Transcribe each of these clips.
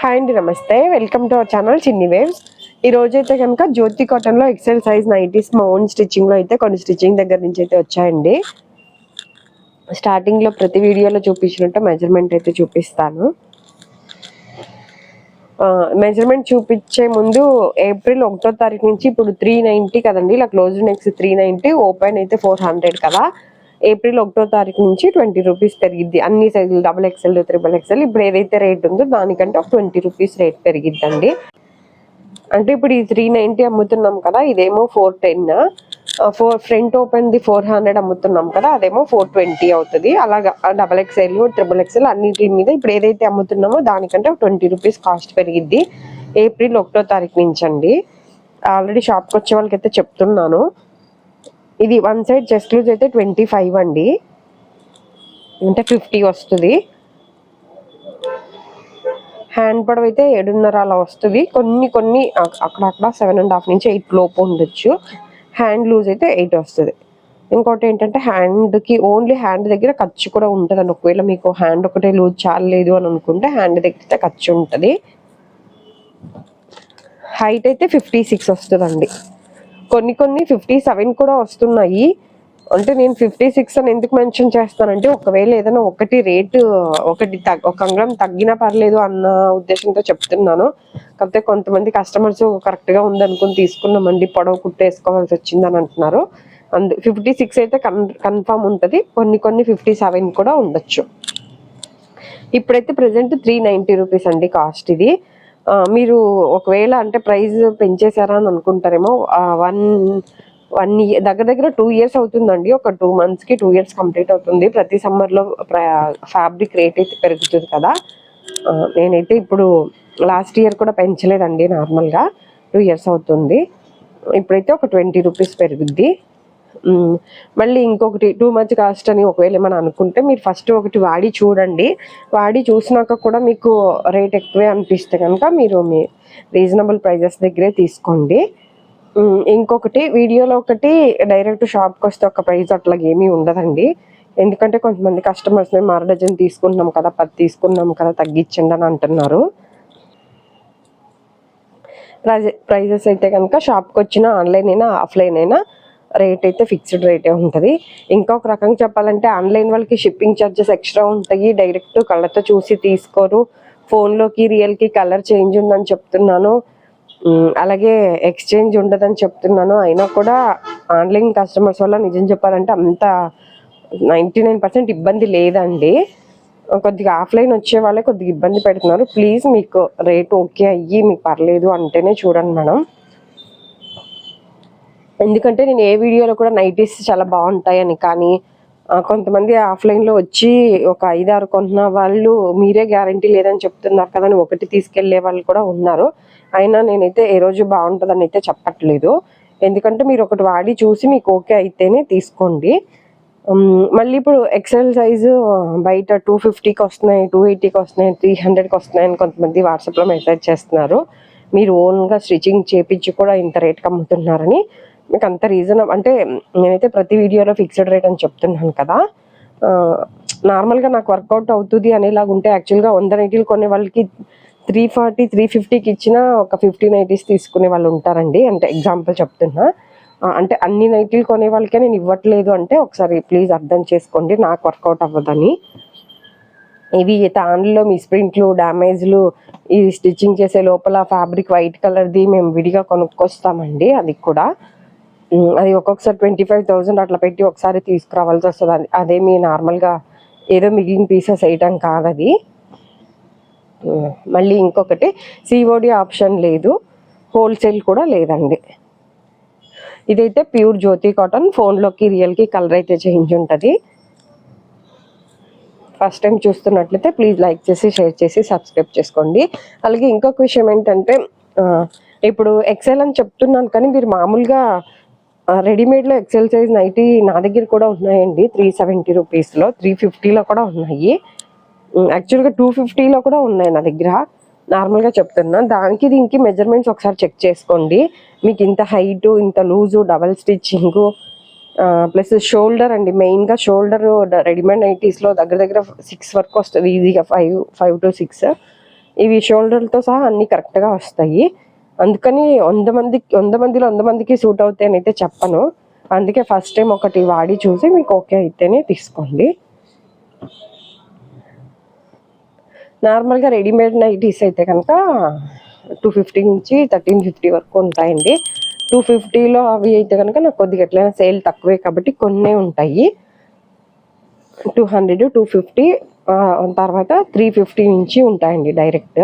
Hi అండి, నమస్తే. Welcome to our channel చిన్ని వేవ్స్. ఈ రోజు అయితే కనుక జ్యోతి కాటన్ లో ఎక్సెల్ సైజ్ నైటీస్ మా ఓన్ స్టిచ్చింగ్ లో అయితే కొన్ని స్టిచ్చింగ్ దగ్గర నుంచి అయితే వచ్చాయండి. స్టార్టింగ్ లో ప్రతి వీడియోలో చూపించినట్టు మెజర్మెంట్ అయితే చూపిస్తాను. మెజర్మెంట్ చూపించే ముందు ఏప్రిల్ 1వ తారీఖు నుంచి ఇప్పుడు 390 కదండి, ఇలా క్లోజ్ నెక్స్ట్ 390, ఓపెన్ అయితే 400 కదా. ఏప్రిల్ 1వ తారీఖు నుంచి 20 రూపీస్ పెరిగిద్ది. అన్ని సైజులు XXL, XXL ఇప్పుడు ఏదైతే రేట్ ఉందో దానికంటే ఒక 20 రూపీస్ రేట్ పెరిగిద్దండి. అంటే ఇప్పుడు ఈ 390 అమ్ముతున్నాం కదా, ఇదేమో 410. ఫ్రంట్ ఓపెన్ ది 400 అమ్ముతున్నాం కదా, అదేమో 420 అవుతుంది. అలాగా XXL, XXL అన్నిటి మీద ఇప్పుడు ఏదైతే అమ్ముతున్నామో దానికంటే 20 రూపీస్ కాస్ట్ పెరిగిద్ది ఏప్రిల్ 1వ తారీఖు నుంచి అండి. ఆల్రెడీ షాప్కి వచ్చే వాళ్ళకైతే చెప్తున్నాను. ఇది వన్ సైడ్ చెస్ట్ లూజ్ అయితే 25 అండి, అంటే 50 వస్తుంది. హ్యాండ్ పొడవు అయితే 7.5 అలా వస్తుంది. కొన్ని అక్కడక్కడ 7.5 నుంచి 8 లోపు ఉండొచ్చు. హ్యాండ్ లూజ్ అయితే 8 వస్తుంది. ఇంకోటి ఏంటంటే హ్యాండ్కి ఓన్లీ హ్యాండ్ దగ్గర ఖర్చు కూడా ఉంటుందండి. ఒకవేళ మీకు హ్యాండ్ ఒకటే లూజ్ చాలలేదు అని అనుకుంటే హ్యాండ్ దగ్గర ఖర్చు ఉంటుంది. హైట్ అయితే 56 వస్తుందండి. కొన్ని 57 కూడా వస్తున్నాయి. అంటే నేను 56 అని ఎందుకు మెన్షన్ చేస్తానంటే, ఒకవేళ ఏదైనా ఒకటి రేటు ఒక అంగుళం తగ్గినా పర్లేదు అన్న ఉద్దేశంతో చెప్తున్నాను. కాకపోతే కొంతమంది కస్టమర్స్ కరెక్ట్గా ఉందనుకుని తీసుకున్నామండి, పొడవు కుట్టేసుకోవాల్సి వచ్చిందని అంటున్నారు. 56 అయితే కన్ఫామ్ ఉంటుంది. కొన్ని 57 కూడా ఉండొచ్చు. ఇప్పుడైతే ప్రజెంట్ 390 రూపీస్ అండి కాస్ట్ ఇది. మీరు ఒకవేళ అంటే ప్రైస్ పెంచేశారా అని అనుకుంటారేమో. వన్ ఇయర్ దగ్గర 2 ఇయర్స్ అవుతుందండి. ఒక 2 monthsకి 2 years కంప్లీట్ అవుతుంది. ప్రతి సమ్మర్లో ఫ్యాబ్రిక్ రేట్ అయితే పెరుగుతుంది కదా. నేనైతే ఇప్పుడు లాస్ట్ ఇయర్ కూడా పెంచలేదండి, నార్మల్గా 2 years అవుతుంది. ఇప్పుడైతే ఒక 20 రూపీస్ పెరుగుద్ది. మళ్ళీ ఇంకొకటి 2 months కాస్ట్ అని ఒకవేళ ఏమైనా అనుకుంటే మీరు ఫస్ట్ ఒకటి వాడి చూడండి. వాడి చూసినాక కూడా మీకు రేట్ ఎక్కువే అనిపిస్తే కనుక మీరు మీ రీజనబుల్ ప్రైజెస్ దగ్గరే తీసుకోండి. ఇంకొకటి వీడియోలో ఒకటి, డైరెక్ట్ షాప్కి వస్తే ఒక ప్రైస్ అట్లాగే ఏమీ ఉండదండి. ఎందుకంటే కొంతమంది కస్టమర్స్ మేము 6 డజన్ తీసుకుంటున్నాం కదా, 10 తీసుకున్నాం కదా, తగ్గించండి అని అంటున్నారు. ప్రైజెస్ అయితే కనుక షాప్కి వచ్చినా, ఆన్లైన్ అయినా ఆఫ్లైన్ అయినా రేట్ అయితే ఫిక్స్డ్ రేటే ఉంటుంది. ఇంకొక రకంగా చెప్పాలంటే ఆన్లైన్ వాళ్ళకి షిప్పింగ్ ఛార్జెస్ ఎక్స్ట్రా ఉంటాయి. డైరెక్ట్ కళ్ళతో చూసి తీసుకోరు. ఫోన్లోకి రియల్కి కలర్ చేంజ్ ఉందని చెప్తున్నాను, అలాగే ఎక్స్చేంజ్ ఉండదని చెప్తున్నాను. అయినా కూడా ఆన్లైన్ కస్టమర్స్ వల్ల నిజం చెప్పాలంటే అంత 99% ఇబ్బంది లేదండి. కొద్దిగా ఆఫ్లైన్ వచ్చే వాళ్ళే కొద్దిగా ఇబ్బంది పెడుతున్నారు. ప్లీజ్ మీకు రేట్ ఓకే అయ్యి మీకు పర్లేదు అంటేనే చూడండి మేడం. ఎందుకంటే నేను ఏ వీడియోలో కూడా నైటీస్ చాలా బాగుంటాయని, కానీ కొంతమంది ఆఫ్లైన్లో వచ్చి ఒక 5-6 కొంటున్న వాళ్ళు మీరే గ్యారంటీ లేదని చెప్తున్నారు కదా అని ఒకటి తీసుకెళ్లే వాళ్ళు కూడా ఉన్నారు. అయినా నేనైతే ఏ రోజు బాగుంటుందని అయితే చెప్పట్లేదు. ఎందుకంటే మీరు ఒకటి వాడి చూసి మీకు ఓకే అయితేనే తీసుకోండి. మళ్ళీ ఇప్పుడు ఎక్సెల్ సైజు బయట 250కి వస్తున్నాయి, 280కి వస్తున్నాయి, 300కి వస్తున్నాయి అని కొంతమంది వాట్సాప్లో మెసేజ్ చేస్తున్నారు. మీరు ఓన్గా స్టిచ్చింగ్ చేపించి కూడా ఇంత రేట్కి అమ్ముతున్నారని. మీకు అంత రీజన్ అంటే నేనైతే ప్రతి వీడియోలో ఫిక్స్డ్ రేట్ అని చెప్తున్నాను కదా. నార్మల్గా నాకు వర్కౌట్ అవుతుంది అనేలాగా ఉంటే యాక్చువల్గా 100 నైటీలు కొనే వాళ్ళకి 340, 350కి ఇచ్చిన ఒక 50 నైటీస్ తీసుకునే వాళ్ళు ఉంటారండి. అంటే ఎగ్జాంపుల్ చెప్తున్నా. అంటే అన్ని నైటీలు కొనే వాళ్ళకే నేను ఇవ్వట్లేదు అంటే ఒకసారి ప్లీజ్ అర్థం చేసుకోండి, నాకు వర్కౌట్ అవ్వదని. ఇవి తాన్లో మిస్ప్రింట్లు, డ్యామేజ్లు, ఈ స్టిచ్చింగ్ చేసే లోపల ఫ్యాబ్రిక్ వైట్ కలర్ది మేము విడిగా కొనుక్కొస్తామండి. అది కూడా అది ఒక్కొక్కసారి 25,000 అట్లా పెట్టి ఒకసారి తీసుకురావాల్సి వస్తుంది. అదేమి నార్మల్గా ఏదో మిగిలిన పీసెస్ వేయటం కాదు అది. మళ్ళీ ఇంకొకటి సిఓడి ఆప్షన్ లేదు, హోల్సేల్ కూడా లేదండి. ఇదైతే ప్యూర్ జ్యోతి కాటన్. ఫోన్లోకి రియల్కి కలర్ అయితే చేంజ్ ఉంటుంది. ఫస్ట్ టైం చూస్తున్నట్లయితే ప్లీజ్ లైక్ చేసి, షేర్ చేసి, సబ్స్క్రైబ్ చేసుకోండి. అలాగే ఇంకొక విషయం ఏంటంటే, ఇప్పుడు ఎక్సెల్ అని చెప్తున్నాను కానీ మీరు మామూలుగా రెడీమేడ్లో ఎక్సెల్ సైజ్ నైటీ నా దగ్గర కూడా ఉన్నాయండి. 370 రూపీస్లో, 350లో కూడా ఉన్నాయి. యాక్చువల్గా 250లో కూడా ఉన్నాయి నా దగ్గర. నార్మల్గా చెప్తున్నా, దానికి దీనికి మెజర్మెంట్స్ ఒకసారి చెక్ చేసుకోండి. మీకు ఇంత హైటు, ఇంత loose, double stitching, plus shoulder అండి. మెయిన్గా షోల్డర్ రెడీమేడ్ నైటీస్లో దగ్గర 6 వరకు వస్తుంది ఈజీగా, 5 to 6. ఇవి షోల్డర్తో సహా అన్నీ కరెక్ట్గా వస్తాయి. అందుకని 100 మందికి సూట్ అవుతాయి అని అయితే చెప్పను. అందుకే ఫస్ట్ టైం ఒకటి వాడి చూసి మీకు ఓకే అయితేనే తీసుకోండి. నార్మల్గా రెడీమేడ్ నైటీస్ అయితే కనుక 250 నుంచి 1350 వరకు ఉంటాయండి. 250లో అవి అయితే కనుక నాకు కొద్దిగా ఎట్లయినా సేల్ తక్కువే కాబట్టి కొన్నే ఉంటాయి. 200, 250 తర్వాత 350 నుంచి ఉంటాయండి డైరెక్ట్.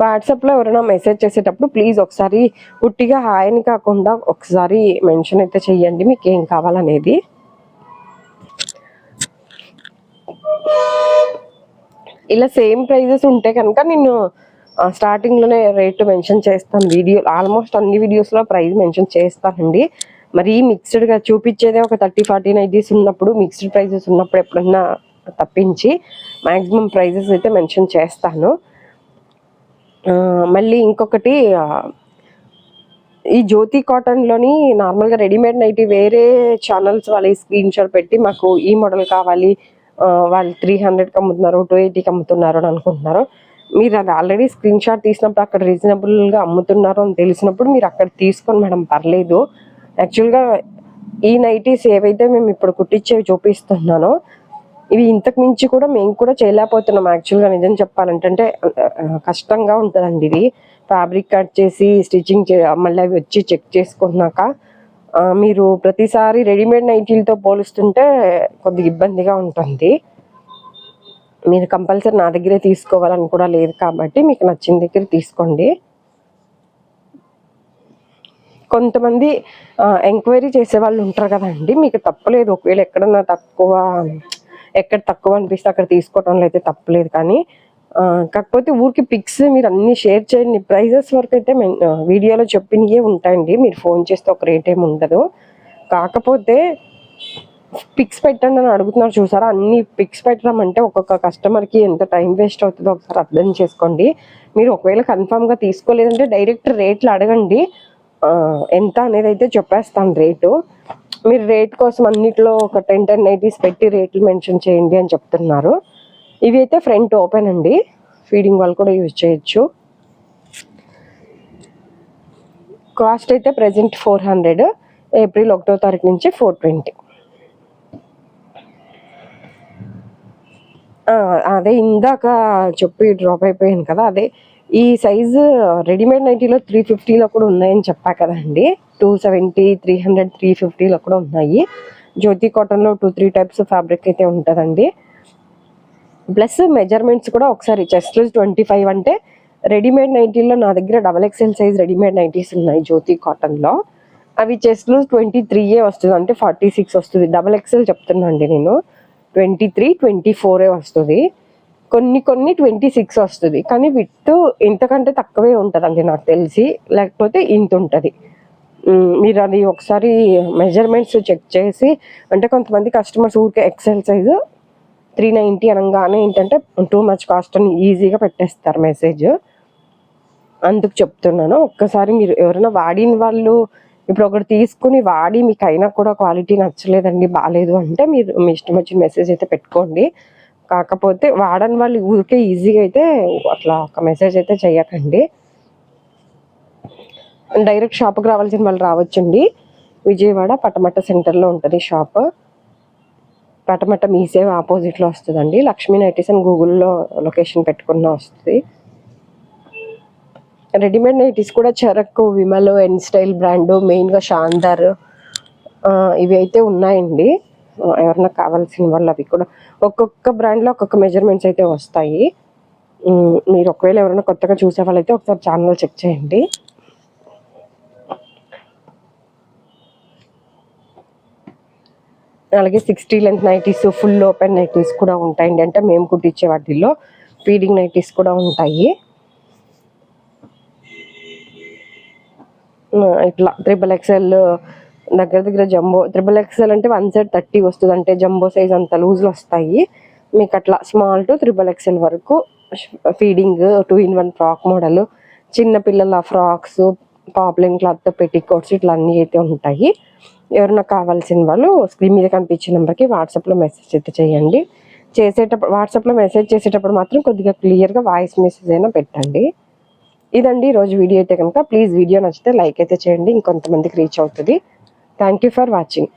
వాట్సాప్లో ఎవరైనా మెసేజ్ చేసేటప్పుడు ప్లీజ్ ఒకసారి ఉట్టిగా హాయ్ అని కాకుండా ఒకసారి మెన్షన్ అయితే చెయ్యండి మీకు ఏం కావాలనేది. ఇలా సేమ్ ప్రైజెస్ ఉంటే కనుక నేను స్టార్టింగ్లోనే రేట్ మెన్షన్ చేస్తాను. ఆల్మోస్ట్ అన్ని వీడియోస్లో ప్రైస్ మెన్షన్ చేస్తానండి. మరి మిక్స్డ్గా చూపించేదే ఒక 30-40 నైటీస్ ఉన్నప్పుడు మిక్స్డ్ ప్రైజెస్ ఉన్నప్పుడు ఎప్పుడన్నా తప్పించి మ్యాక్సిమం ప్రైజెస్ అయితే మెన్షన్ చేస్తాను. మళ్ళీ ఇంకొకటి, ఈ జ్యోతి కాటన్లోని నార్మల్గా రెడీమేడ్ నైటీ వేరే ఛానల్స్ వాళ్ళ స్క్రీన్ షాట్ పెట్టి మాకు ఈ మోడల్ కావాలి, వాళ్ళు 300కి అమ్ముతున్నారు, 280కి అమ్ముతున్నారు అని అనుకుంటున్నారు. మీరు అది ఆల్రెడీ స్క్రీన్ షాట్ తీసినప్పుడు అక్కడ రీజనబుల్గా అమ్ముతున్నారు అని తెలిసినప్పుడు మీరు అక్కడ తీసుకొని మేడం పర్లేదు. యాక్చువల్గా ఈ నైటీస్ ఏవైతే మేము ఇప్పుడు కుట్టించేవి చూపిస్తున్నానో ఇవి ఇంతకు మించి కూడా మేము కూడా చేయలేకపోతున్నాం. యాక్చువల్గా నిజం చెప్పాలంటే అంటే కష్టంగా ఉంటుందండి. ఇది ఫ్యాబ్రిక్ కట్ చేసి స్టిచ్చింగ్ మళ్ళీ అవి వచ్చి చెక్ చేసుకున్నాక మీరు ప్రతిసారి రెడీమేడ్ నైటీలతో పోలుస్తుంటే కొద్దిగా ఇబ్బందిగా ఉంటుంది. మీరు కంపల్సరీ నా దగ్గరే తీసుకోవాలని కూడా లేదు కాబట్టి మీకు నచ్చిన దగ్గర తీసుకోండి. కొంతమంది ఎంక్వైరీ చేసే వాళ్ళు ఉంటారు కదండి, మీకు తప్పలేదు. ఒకవేళ ఎక్కడ తక్కువ అనిపిస్తే అక్కడ తీసుకోవడంలో అయితే తప్పలేదు. కానీ కాకపోతే ఊరికి పిక్స్ మీరు అన్నీ షేర్ చేయండి. ప్రైజెస్ వరకు అయితే వీడియోలో చెప్పినవే ఉంటాయండి. మీరు ఫోన్ చేస్తే ఒక రేట్ ఏమి ఉండదు. కాకపోతే పిక్స్ పెట్టండి అని అడుగుతున్నారు చూసారా, అన్ని పిక్స్ పెట్టడం అంటే ఒక్కొక్క కస్టమర్కి ఎంత టైం వేస్ట్ అవుతుందో ఒకసారి అర్థం చేసుకోండి. మీరు ఒకవేళ కన్ఫామ్గా తీసుకోలేదంటే డైరెక్ట్ రేట్లు అడగండి, ఎంత అనేది అయితే చెప్పేస్తాను రేటు. మీరు రేట్ కోసం అన్నిట్లో ఒక 10 నైటీస్ పెట్టి రేట్లు మెన్షన్ చేయండి అని చెప్తున్నారు. ఇవి అయితే ఫ్రంట్ ఓపెన్ అండి, ఫీడింగ్ వాళ్ళు కూడా యూజ్ చేయొచ్చు. కాస్ట్ అయితే ప్రెజెంట్ 400, ఏప్రిల్ 1వ తారీఖు నుంచి 420. అదే ఇందాక చెప్పి డ్రాప్ అయిపోయాను కదా, అదే ఈ సైజు రెడీమేడ్ నైటీలో 350లో కూడా ఉన్నాయని చెప్పా కదండి. 270, 300, 350లో కూడా ఉన్నాయి. జ్యోతి కాటన్లో 2-3 టైప్స్ ఫ్యాబ్రిక్ అయితే ఉంటుందండి. ప్లస్ మెజర్మెంట్స్ కూడా ఒకసారి చెస్ట్ లూజ్ 25 అంటే రెడీమేడ్ నైటీల్లో నా దగ్గర XXL సైజ్ రెడీమేడ్ నైటీస్ ఉన్నాయి జ్యోతి కాటన్లో. అవి చెస్ట్ లూజ్ 23 వస్తుంది, అంటే 46 వస్తుంది. XXL చెప్తున్నా అండి నేను, 23, 24 వస్తుంది. కొన్ని 26 వస్తుంది. కానీ విత్ ఇంతకంటే తక్కువే ఉంటుందండి నాకు తెలిసి, లేకపోతే ఇంత ఉంటుంది. మీరు అది ఒకసారి మెజర్మెంట్స్ చెక్ చేసి, అంటే కొంతమంది కస్టమర్స్ ఊరికే XL సైజు 390 అనగానే ఏంటంటే టూ మచ్ కాస్ట్ అని ఈజీగా పెట్టేస్తారు మెసేజ్. అందుకు చెప్తున్నాను. ఒక్కసారి మీరు ఎవరైనా వాడిన వాళ్ళు ఇప్పుడు ఒకటి తీసుకుని వాడి మీకు అయినా కూడా క్వాలిటీ నచ్చలేదండి, బాగాలేదు అంటే మీరు మీ ఇష్టం వచ్చిన మెసేజ్ అయితే పెట్టుకోండి. కాకపోతే వాడని వాళ్ళు ఊరికే ఈజీగా అయితే అట్లా ఒక మెసేజ్ అయితే చెయ్యకండి. డైరెక్ట్ షాప్కి రావాల్సిన వాళ్ళు రావచ్చండి. విజయవాడ పటమట సెంటర్లో ఉంటుంది షాప్. పటమట మీ సేవ ఆపోజిట్లో వస్తుందండి. లక్ష్మీ నైటీస్ అని గూగుల్లో లొకేషన్ పెట్టుకున్న వస్తుంది. రెడీమేడ్ నైటీస్ కూడా చరక్, విమల్, ఎన్ స్టైల్ బ్రాండ్, మెయిన్గా శాందార్ ఇవి అయితే ఉన్నాయండి. ఎవరన్నా కావాల్సిన వాళ్ళు అవి కూడా ఒక్కొక్క బ్రాండ్లో ఒక్కొక్క మెజర్మెంట్స్ అయితే వస్తాయి. మీరు ఒకవేళ ఎవరైనా కొత్తగా చూసే వాళ్ళైతే ఒకసారి ఛానల్ చెక్ చేయండి. అలాగే 60 length nighties, full open nighties కూడా ఉంటాయండి. అంటే మేము కుట్టించే వాటిల్లో ఫీడింగ్ నైటీస్ కూడా ఉంటాయి. ఇట్లా XXL దగ్గర జంబో, XXL అంటే 1 సైడ్ 30 వస్తుంది, అంటే జంబో సైజ్ అంత లూజ్లో వస్తాయి మీకు. అట్లా స్మాల్ టు XXL వరకు ఫీడింగ్ 2-in-1 ఫ్రాక్ మోడల్, చిన్నపిల్లల ఫ్రాక్స్, పాప్లిన్ క్లాత్ పెట్టికోట్స్ ఇట్లా అన్నీ అయితే ఉంటాయి. ఎవరైనా కావాల్సిన వాళ్ళు స్క్రీన్ మీద కనిపించే నెంబర్కి వాట్సాప్లో మెసేజ్ అయితే చేయండి. చేసేటప్పుడు వాట్సాప్లో మెసేజ్ చేసేటప్పుడు మాత్రం కొద్దిగా క్లియర్గా వాయిస్ మెసేజ్ అయినా పెట్టండి. ఇదండి ఈరోజు వీడియో అయితే కనుక. ప్లీజ్ వీడియో నచ్చితే లైక్ అయితే చేయండి, ఇంకొంతమందికి రీచ్ అవుతుంది. Thank you for watching.